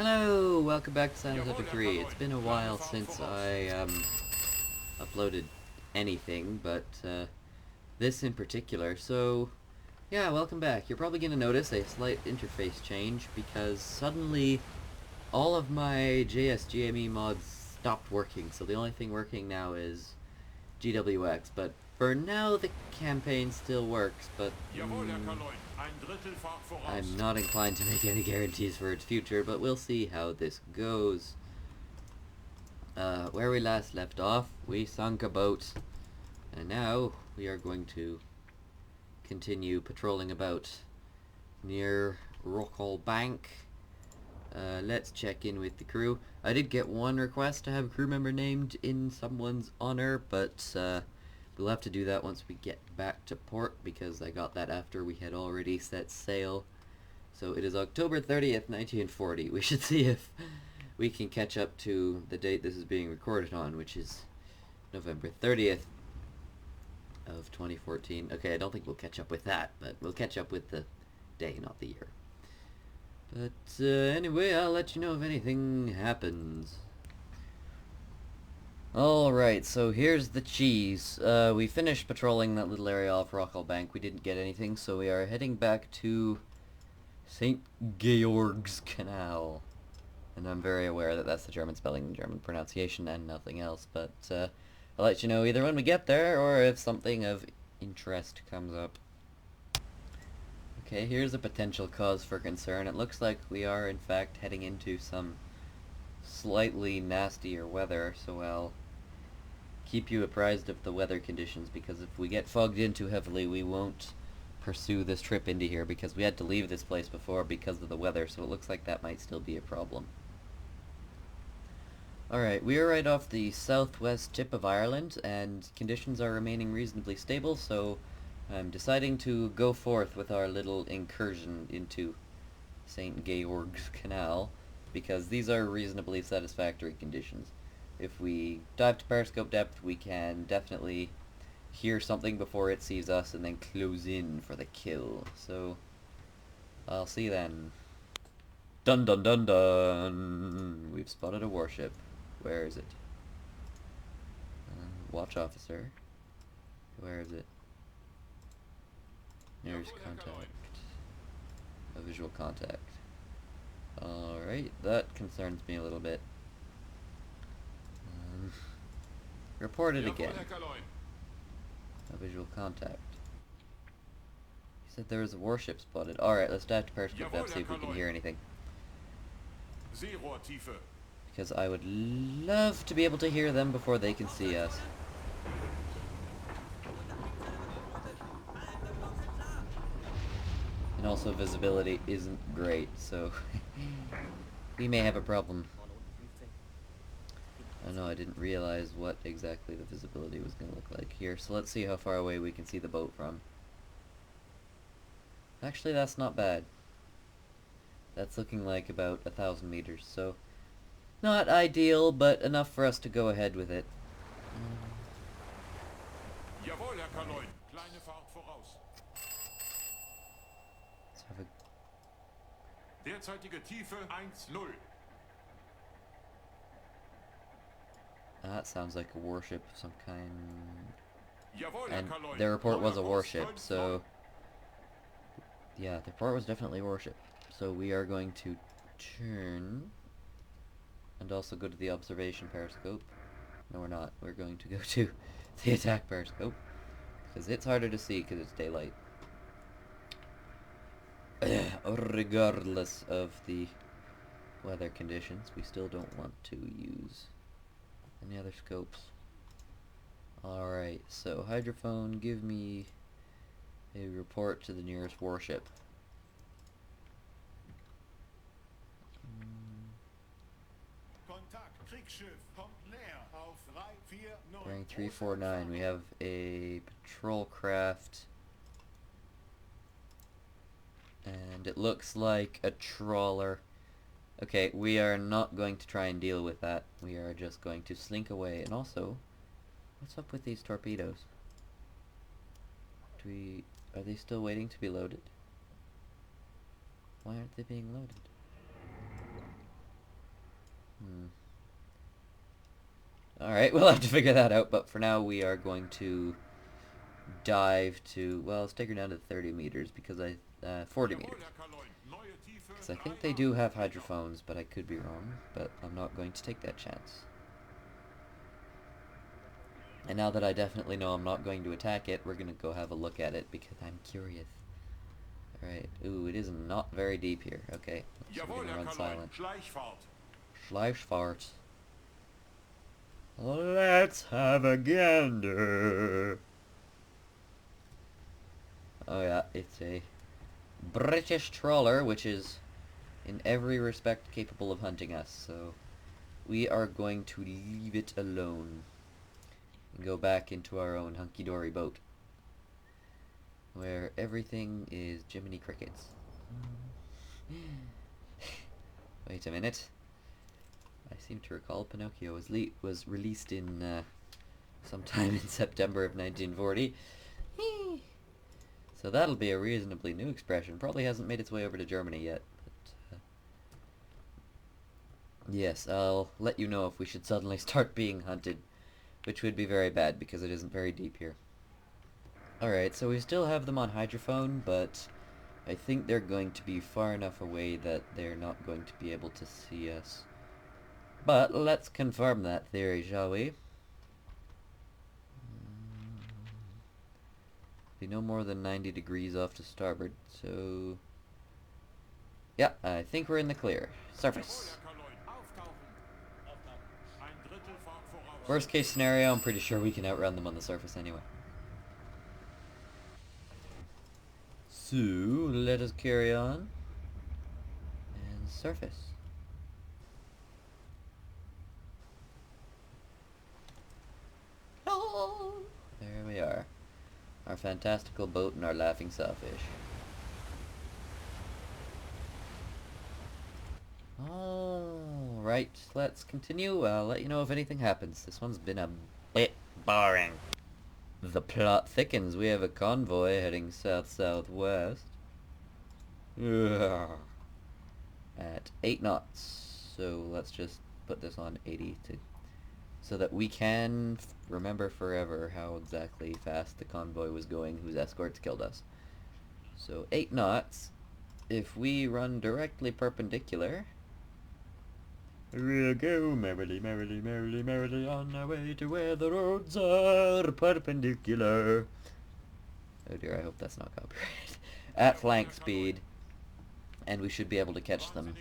Hello, welcome back to Silent Hill 3. It's been a while since I uploaded anything, but this in particular. So, yeah, welcome back. You're probably going to notice a slight interface change because suddenly all of my JSGME mods stopped working. So the only thing working now is GWX, but for now the campaign still works, but I'm not inclined to make any guarantees for its future, but we'll see how this goes. Where we last left off, we sunk a boat, and now we are going to continue patrolling about near Rockall Bank. Let's check in with the crew. I did get one request to have a crew member named in someone's honor, but we'll have to do that once we get back to port, because I got that after we had already set sail. So it is October 30th, 1940. We should see if we can catch up to the date this is being recorded on, which is November 30th of 2014. Okay, I don't think we'll catch up with that, but we'll catch up with the day, not the year. But anyway, I'll let you know if anything happens. Alright, so here's the cheese. We finished patrolling that little area off Rockall Bank. We didn't get anything, so we are heading back to St. Georg's Canal. And I'm very aware that that's the German spelling, the German pronunciation, and nothing else. But I'll let you know either when we get there, or if something of interest comes up. Okay, here's a potential cause for concern. It looks like we are, in fact, heading into some slightly nastier weather, so I'll keep you apprised of the weather conditions, because if we get fogged in too heavily, we won't pursue this trip into here, because we had to leave this place before because of the weather, so it looks like that might still be a problem. Alright, we are right off the southwest tip of Ireland, and conditions are remaining reasonably stable, so I'm deciding to go forth with our little incursion into St. Georg's Canal, because these are reasonably satisfactory conditions. If we dive to periscope depth, we can definitely hear something before it sees us and then close in for the kill. So, I'll see you then. Dun dun dun dun! We've spotted a warship. Where is it? Watch officer. Where is it? There's contact. A visual contact. Alright, that concerns me a little bit. Report it again. A visual contact. He said there was a warship spotted. Alright, let's dive to periscope depth, see if we can hear anything. Because I would love to be able to hear them before they can see us. And also visibility isn't great, so we may have a problem. Oh no, I didn't realize what exactly the visibility was going to look like here. So let's see how far away we can see the boat from. Actually, that's not bad. That's looking like about 1,000 meters, so not ideal, but enough for us to go ahead with it. Let's have a... Derzeitige Tiefe 1-0. That sounds like a warship of some kind. And their report was a warship, so... yeah, the report was definitely a warship. So we are going to turn... and also go to the observation periscope. No, we're not. We're going to go to the attack periscope, because it's harder to see because it's daylight. Regardless of the weather conditions, we still don't want to use any other scopes. Alright, so hydrophone, give me a report to the nearest warship. Bearing 349, we have a patrol craft, and it looks like a trawler. Okay, we are not going to try and deal with that. We are just going to slink away. And also, what's up with these torpedoes? Are they still waiting to be loaded? Why aren't they being loaded? Alright, we'll have to figure that out, but for now we are going to dive to, well, let's take her down to 30 meters, because 40 meters. Because I think they do have hydrophones, but I could be wrong, but I'm not going to take that chance. And now that I definitely know I'm not going to attack it, we're going to go have a look at it, because I'm curious. Alright, ooh, it is not very deep here. Okay, so we're going to run silent. Schleichfahrt. Let's have a gander. Oh yeah, it's a British trawler, which is in every respect capable of hunting us, so we are going to leave it alone and go back into our own hunky-dory boat, where everything is Jiminy Crickets. Wait a minute. I seem to recall Pinocchio was released in sometime in September of 1940. So that'll be a reasonably new expression. Probably hasn't made its way over to Germany yet. But, yes, I'll let you know if we should suddenly start being hunted, which would be very bad because it isn't very deep here. Alright, so we still have them on hydrophone, but I think they're going to be far enough away that they're not going to be able to see us. But let's confirm that theory, shall we? Be no more than 90 degrees off to starboard, so... yeah, I think we're in the clear. Surface. Worst case scenario, I'm pretty sure we can outrun them on the surface anyway. So, let us carry on. And surface. There we are. Our fantastical boat and our laughing sawfish. Alright, let's continue. I'll let you know if anything happens. This one's been a bit boring. The plot thickens. We have a convoy heading south-southwest. At 8 knots. So let's just put this on 80 so that we can remember forever how exactly fast the convoy was going whose escorts killed us. So 8 knots. If we run directly perpendicular, we'll go merrily, merrily, merrily, merrily on our way to where the roads are perpendicular. Oh dear, I hope that's not copyrighted. At flank speed, and we should be able to catch them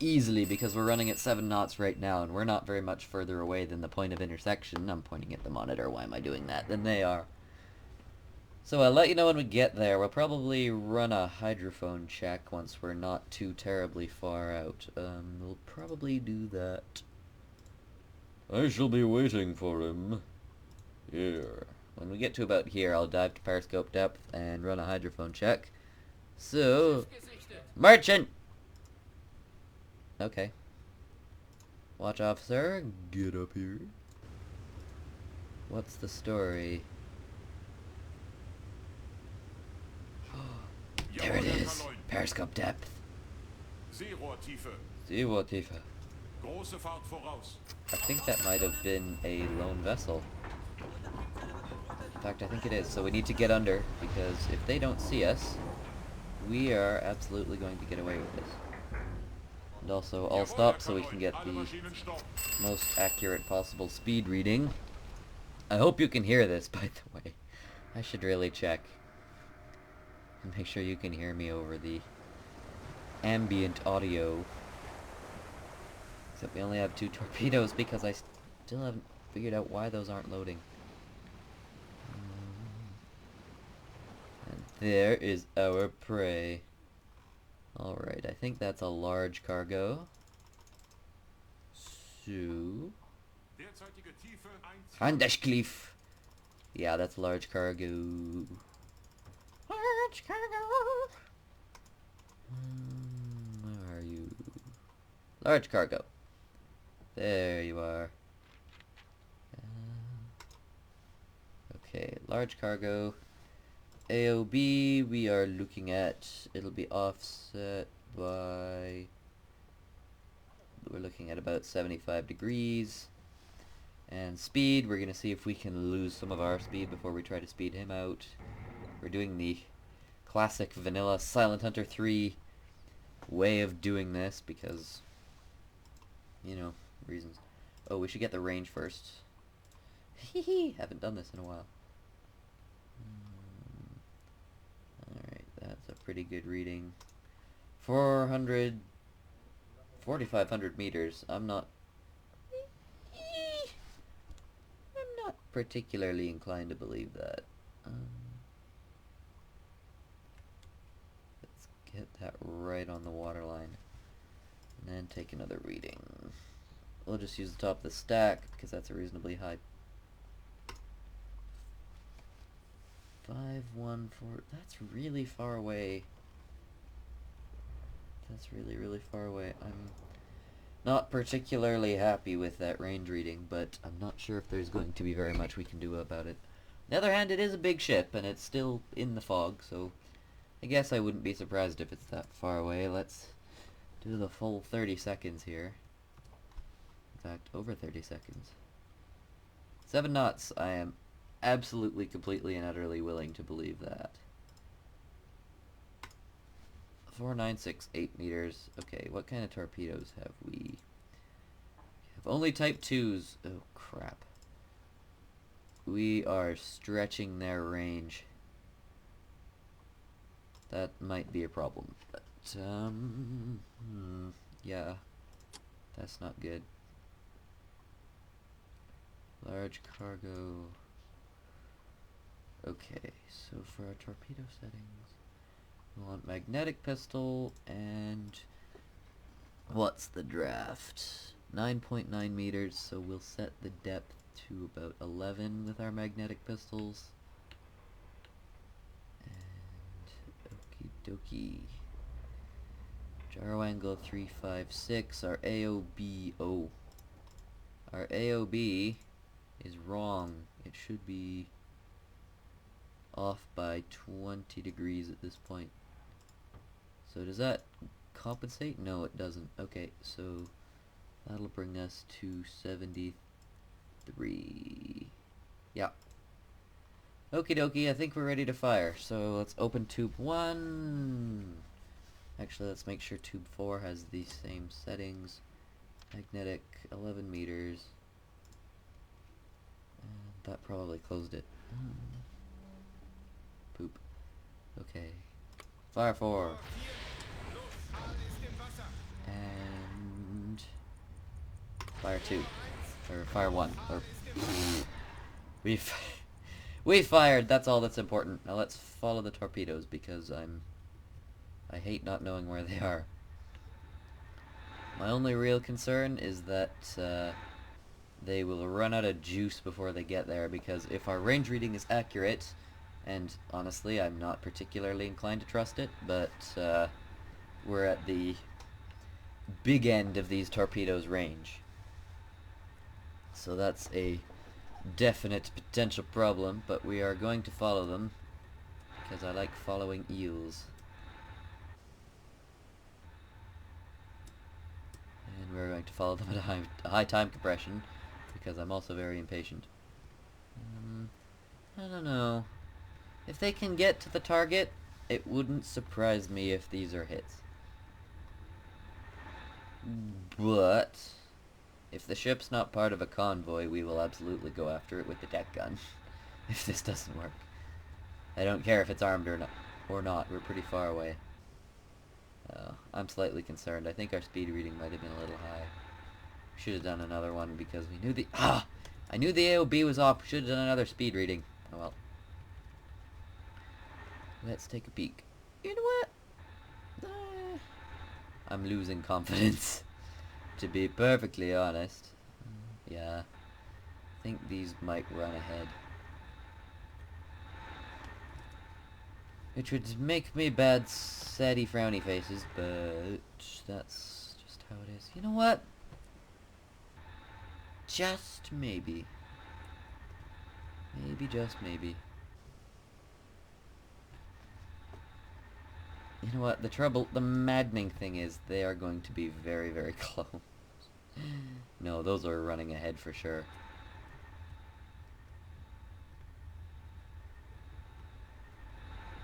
easily because we're running at 7 knots right now, and we're not very much further away than the point of intersection. I'm pointing at the monitor. Why am I doing that? Than they are. So I'll let you know when we get there. We'll probably run a hydrophone check once we're not too terribly far out. We'll probably do that. I shall be waiting for him. Here. When we get to about here, I'll dive to periscope depth and run a hydrophone check. So, merchant! Okay. Watch officer, get up here. What's the story? There it is. Periscope depth. Seerohrtiefe. I think that might have been a lone vessel. In fact, I think it is. So we need to get under, because if they don't see us, we are absolutely going to get away with this. And also, I'll stop so we can get the most accurate possible speed reading. I hope you can hear this, by the way. I should really check. And make sure you can hear me over the ambient audio. Except we only have 2 torpedoes because I still haven't figured out why those aren't loading. And there is our prey. Alright, I think that's a large cargo. So... Handelsklif. Yeah, that's large cargo. Large cargo. Where are you? Large cargo. There you are. Okay, large cargo. AOB, we are looking at, it'll be offset by, we're looking at about 75 degrees. And speed, we're going to see if we can lose some of our speed before we try to speed him out. We're doing the classic vanilla Silent Hunter 3 way of doing this because, you know, reasons. Oh, we should get the range first. Hehe, haven't done this in a while. Alright, that's a pretty good reading. 4,500 meters. I'm not particularly inclined to believe that. Let's get that right on the waterline. And then take another reading. We'll just use the top of the stack because that's a reasonably high. 514. That's really far away. That's really far away. I'm not particularly happy with that range reading, but I'm not sure if there's going to be very much we can do about it. On the other hand, it is a big ship, and it's still in the fog, so I guess I wouldn't be surprised if it's that far away. Let's do the full 30 seconds here. In fact, over 30 seconds. 7 knots. I am absolutely, completely, and utterly willing to believe that. 4,968 meters. Okay, what kind of torpedoes have we? We have only Type 2s. Oh, crap. We are stretching their range. That might be a problem. But, yeah. That's not good. Large cargo. Okay, so for our torpedo settings, we want magnetic pistol, and what's the draft? 9.9 meters, so we'll set the depth to about 11 with our magnetic pistols. And okie dokie. Gyro angle 356, our AOB, our AOB is wrong. It should be off by 20 degrees at this point. So does that compensate? No, it doesn't. Okay, so that'll bring us to 73. Yeah. Okie dokie, I think we're ready to fire. So let's open tube 1. Actually, let's make sure tube 4 has the same settings. Magnetic, 11 meters. And that probably closed it. Poop. Okay. Fire 4. And fire 2. Or fire 1. Or we fired. That's all that's important. Now let's follow the torpedoes because I hate not knowing where they are. My only real concern is that they will run out of juice before they get there, because if our range reading is accurate, and honestly I'm not particularly inclined to trust it, but we're at the big end of these torpedoes' range. So that's a definite potential problem, but we are going to follow them because I like following eels. And we're going to follow them at a high time compression because I'm also very impatient. I don't know. If they can get to the target, it wouldn't surprise me if these are hits. But if the ship's not part of a convoy, we will absolutely go after it with the deck gun. If this doesn't work. I don't care if it's armed or not. We're pretty far away. I'm slightly concerned. I think our speed reading might have been a little high. We should have done another one because we knew I knew the AOB was off. We should have done another speed reading. Oh well. Let's take a peek. You know what? I'm losing confidence. To be perfectly honest. Yeah. I think these might run ahead. Which would make me bad saddy frowny faces, but that's just how it is. You know what? Just maybe. Maybe, just maybe. You know what? The maddening thing is they are going to be very, very close. No, those are running ahead for sure.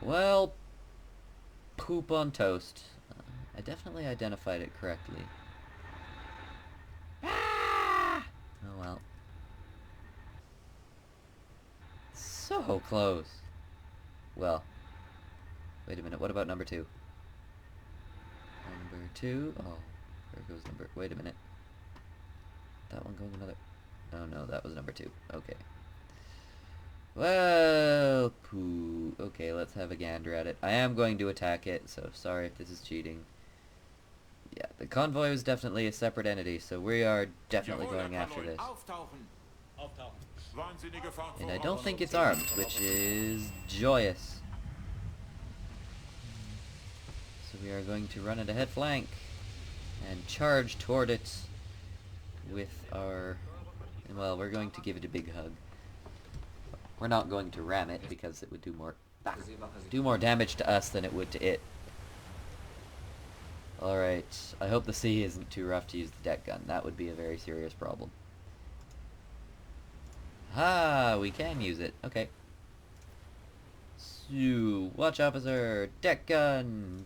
Well, poop on toast. I definitely identified it correctly. Ah! Oh well. So close. Well, wait a minute, what about number 2? Number 2? Oh, there goes number... Wait a minute. That one going another... Oh no, that was number 2. Okay. Well, poo. Okay, let's have a gander at it. I am going to attack it, so sorry if this is cheating. Yeah, the convoy was definitely a separate entity, so we are definitely going after this. And I don't think it's armed, which is joyous. So we are going to run at a head flank and charge toward it with our... Well, we're going to give it a big hug. We're not going to ram it because it would do more damage to us than it would to it. Alright, I hope the sea isn't too rough to use the deck gun. That would be a very serious problem. Ah, we can use it. Okay. So, watch officer, deck gun.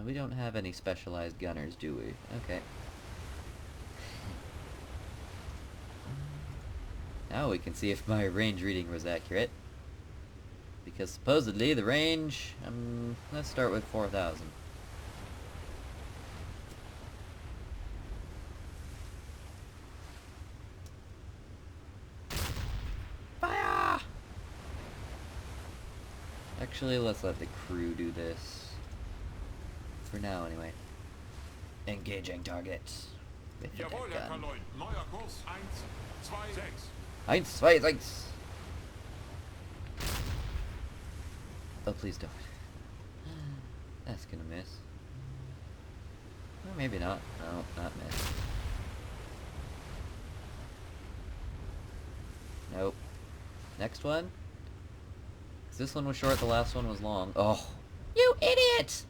We don't have any specialized gunners, do we? Okay. Now we can see if my range reading was accurate. Because supposedly the range, let's start with 4,000. Fire! Actually, let's let the crew do this. For now, anyway. Engaging targets. With the Jawohl, deck Herr gun. Kaloin. Neuer Kurs 126. 126. Oh, please don't. That's gonna miss. Or maybe not. No, not miss. Nope. Next one. 'Cause this one was short, the last one was long. Oh. You idiot!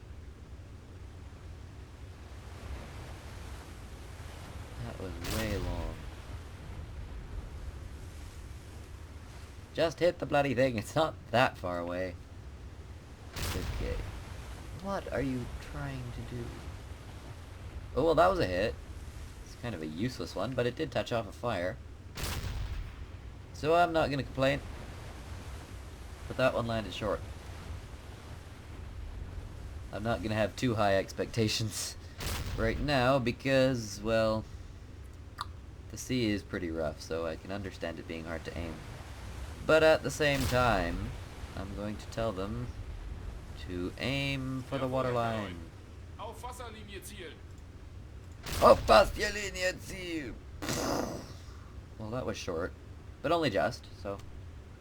That was way long. Just hit the bloody thing. It's not that far away. Okay. What are you trying to do? Oh, well, that was a hit. It's kind of a useless one, but it did touch off a fire. So I'm not going to complain. But that one landed short. I'm not going to have too high expectations right now because, well, the sea is pretty rough, so I can understand it being hard to aim. But at the same time, I'm going to tell them to aim for the waterline. Auf Wasserlinie zielen. Auf Wasserlinie ziel! Well, that was short, but only just, so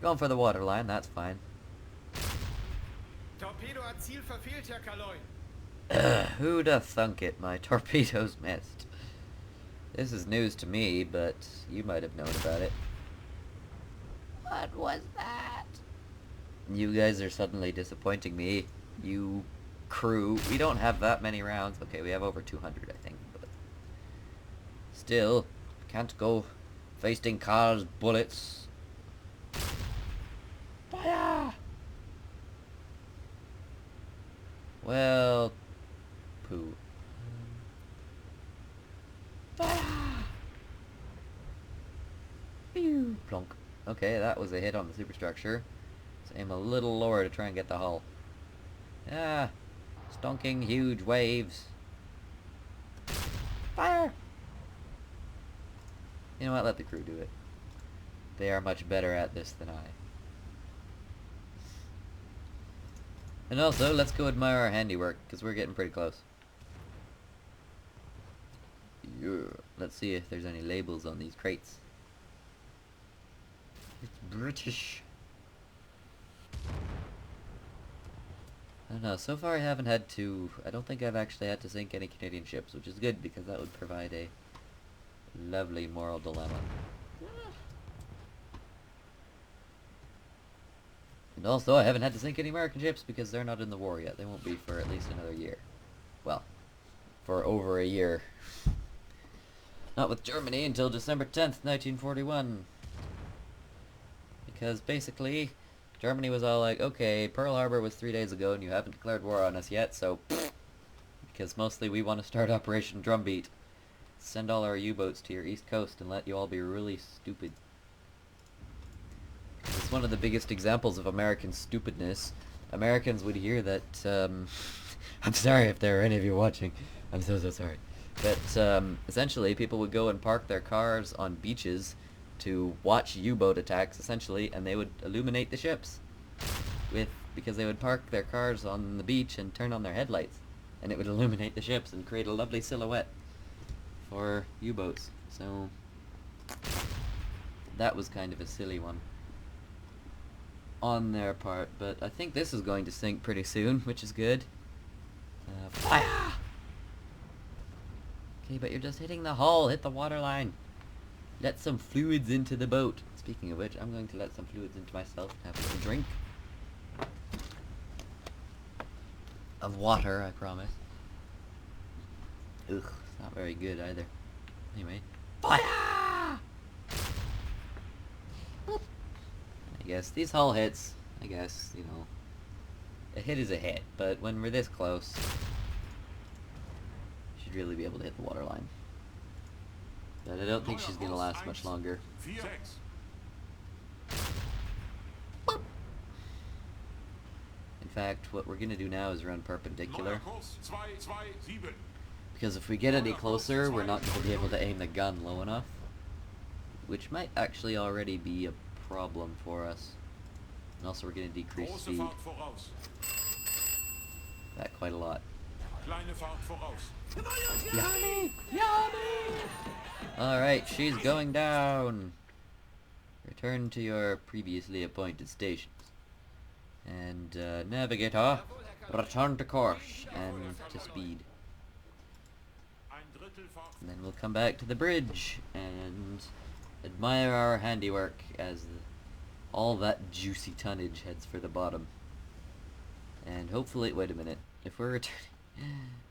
going for the waterline, that's fine. Torpedo hat Ziel verfehlt, Herr Kaloin. Who'd have thunk it? My torpedoes missed. This is news to me, but you might have known about it. What was that? You guys are suddenly disappointing me. You crew. We don't have that many rounds. Okay, we have over 200, I think. But still, can't go wasting cars, bullets. Fire! Well, poo. Fire! Pew! Plonk. Okay, that was a hit on the superstructure. Let's aim a little lower to try and get the hull. Ah! Stonking huge waves. Fire! You know what? Let the crew do it. They are much better at this than I. And also, let's go admire our handiwork, because we're getting pretty close. Yeah. Let's see if there's any labels on these crates. It's British. I don't know, so far I haven't had to... I don't think I've actually had to sink any Canadian ships, which is good, because that would provide a lovely moral dilemma. And also, I haven't had to sink any American ships because they're not in the war yet. They won't be for at least another year. Well, for over a year. Not with Germany until December 10th, 1941. Because basically, Germany was all like, okay, Pearl Harbor was 3 days ago and you haven't declared war on us yet, so because mostly we want to start Operation Drumbeat. Send all our U-boats to your east coast and let you all be really stupid. It's one of the biggest examples of American stupidness. Americans would hear that, I'm sorry if there are any of you watching. I'm so sorry. But, essentially, people would go and park their cars on beaches to watch U-boat attacks, essentially, and they would illuminate the ships. Because they would park their cars on the beach and turn on their headlights. And it would illuminate the ships and create a lovely silhouette for U-boats. So, that was kind of a silly one on their part, but I think this is going to sink pretty soon, which is good. Fire! Okay, but you're just hitting the hull. Hit the waterline. Let some fluids into the boat. Speaking of which, I'm going to let some fluids into myself and have a little drink. Of water, I promise. Ugh, it's not very good either. Anyway. Fire! I guess these hull hits, I guess, you know, a hit is a hit, but when we're this close, you should really be able to hit the waterline. But I don't think she's gonna last much longer. In fact, what we're gonna do now is run perpendicular. Because if we get any closer, we're not gonna be able to aim the gun low enough. Which might actually already be a problem for us. And also we're going to decrease speed. That quite a lot. Yummy! Yummy! Alright, she's going down. Return to your previously appointed stations. And navigator, return to course and to speed. And then we'll come back to the bridge and admire our handiwork as all that juicy tonnage heads for the bottom. And hopefully, wait a minute, if we're returning,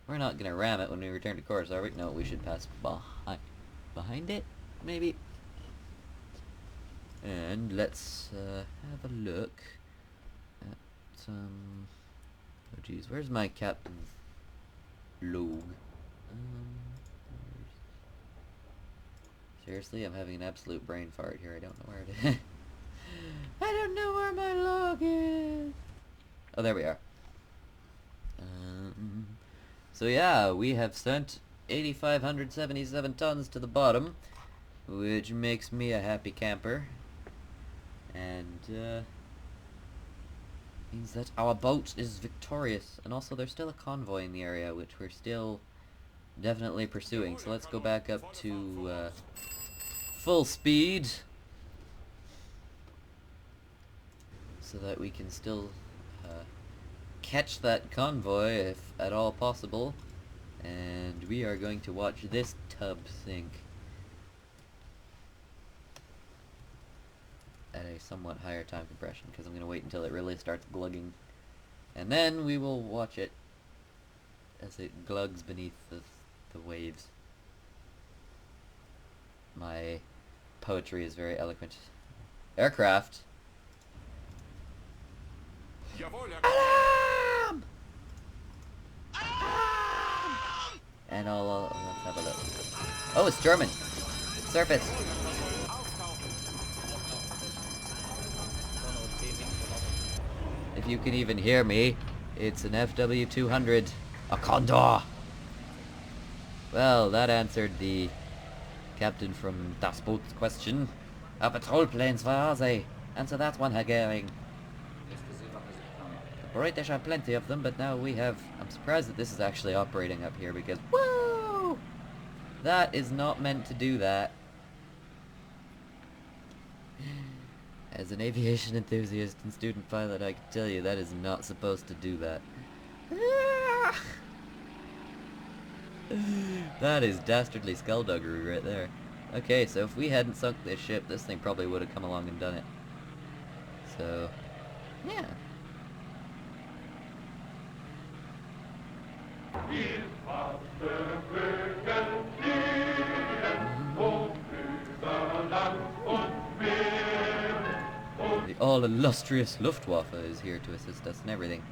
we're not gonna ram it when we return to course, are we? No, we should pass behind it, maybe. And let's have a look at some. Oh geez, where's my captain's log? Seriously, I'm having an absolute brain fart here. I don't know where it is. I don't know where my log is. Oh, there we are. So yeah, we have sent 8,577 tons to the bottom, which makes me a happy camper. And means that our boat is victorious. And also there's still a convoy in the area, which we're still definitely pursuing. So let's go back up to full speed, so that we can still catch that convoy if at all possible. And we are going to watch this tub sink at a somewhat higher time compression, because I'm going to wait until it really starts glugging, and then we will watch it as it glugs beneath the waves. My poetry is very eloquent. Aircraft. Alarm! Alarm! And let's have a look. Oh, it's German. Surface. If you can even hear me, it's an FW-200, a Condor. Well, that answered the captain from Das Boot's question. Our patrol planes, where are they? Answer that one, Herr Goering. The British have plenty of them, but now we have... I'm surprised that this is actually operating up here, because... Woo! That is not meant to do that. As an aviation enthusiast and student pilot, I can tell you that is not supposed to do that. That is dastardly skullduggery right there. Okay, so if we hadn't sunk this ship, this thing probably would have come along and done it. So, yeah. We all all illustrious Luftwaffe is here to assist us and everything.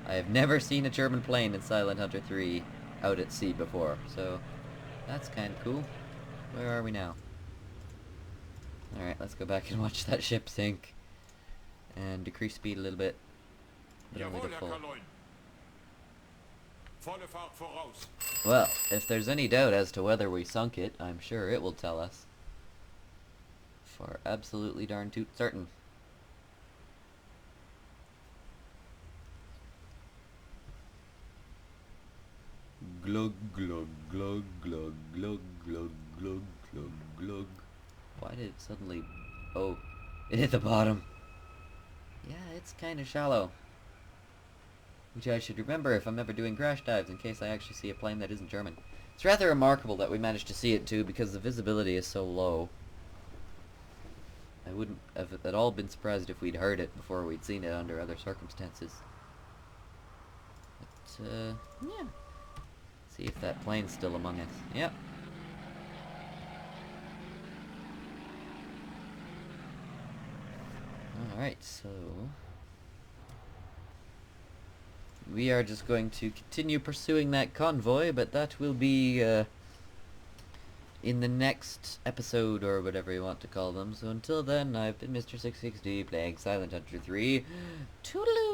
I have never seen a German plane in Silent Hunter 3 out at sea before, so that's kind of cool. Where are we now? Alright, let's go back and watch that ship sink. And decrease speed a little bit. But only Jawohl, to Herr full. Kaloin. Volle Fahrt voraus. Well, if there's any doubt as to whether we sunk it, I'm sure it will tell us. For absolutely darn toot certain. Glug glug glug glug glug glug glug glug glug. Why did it suddenly... Oh, it hit the bottom. Yeah, it's kind of shallow. Which I should remember if I'm ever doing crash dives in case I actually see a plane that isn't German. It's rather remarkable that we managed to see it too because the visibility is so low. I wouldn't have at all been surprised if we'd heard it before we'd seen it under other circumstances. But, yeah. See if that plane's still among us. Yep. Alright, so... we are just going to continue pursuing that convoy, but that will be, in the next episode, or whatever you want to call them. So until then, I've been Mr. 660, playing Silent Hunter 3. Toodaloo!